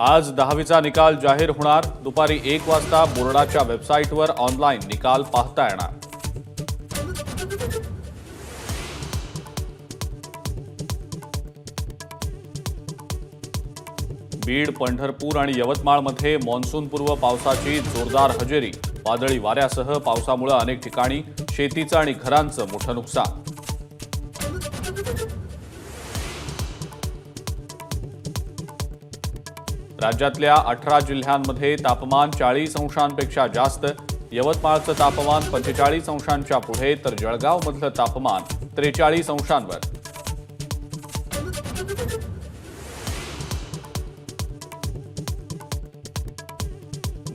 आज 10वीचा निकाल जाहीर होणार। दुपारी 1 वाजता बोर्डाच्या वेबसाईटवर ऑनलाईन निकाल पाहता येणार। बीड, पंढरपूर आणि यवतमाळमध्ये मान्सूनपूर्व पावसाची जोरदार हजेरी। वादळी वाऱ्यासह पावसामुळे अनेक ठिकाणी शेतीचं आणि घरांचं मोठं नुकसान। राज्यातल्या 18 जिल्ह्यांमध्ये तापमान 40 अंशांपेक्षा जास्त। यवतमाळचं तापमान 45 अंशांच्या पुढे तर जळगावमधलं तापमान 43 अंशांवर।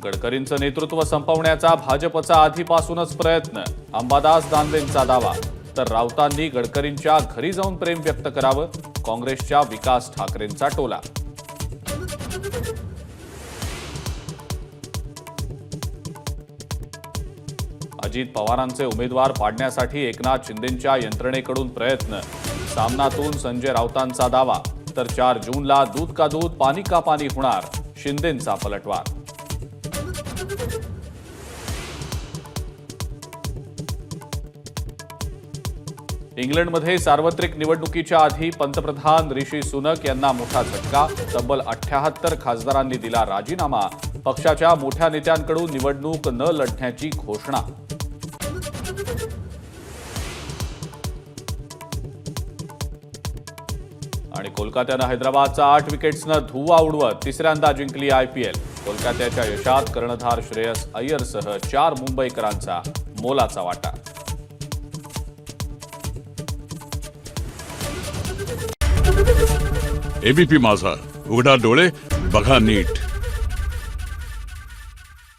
गडकरींचं नेतृत्व संपवण्याचा भाजपचा आधीपासूनच प्रयत्न। अंबादास दानवेंचा दावा। तर राऊतांनी गडकरींच्या घरी जाऊन प्रेम व्यक्त करावं। काँग्रेसच्या विकास ठाकरेंचा टोला। अजित पवारांचे उमेदवार पाडण्यासाठी एकनाथ शिंदेंच्या यंत्रणेकडून प्रयत्न। सामनातून संजय राऊतांचा दावा। तर 4 जूनला दूध का दूध पानी का पानी होणार, शिंदेंचा पलटवार। इंग्लंडमध्ये सार्वत्रिक निवडणुकीच्या आधी पंतप्रधान ऋषी सुनक यांना मोठा झटका। तब्बल 78 खासदारांनी दिला राजीनामा। पक्षाच्या मोठ्या नेत्यांकडून निवडणूक न लढण्याची घोषणा। आणि कोलकात्यानं हैदराबादचा 8 विकेट्सनं धुव्वा उडवत तिसऱ्यांदा जिंकली IPL। कोलकात्याच्या यशात कर्णधार श्रेयस अय्यरसह 4 मुंबईकरांचा मोलाचा वाटा। ABP माझा, उघडा डोळे बघा नीट।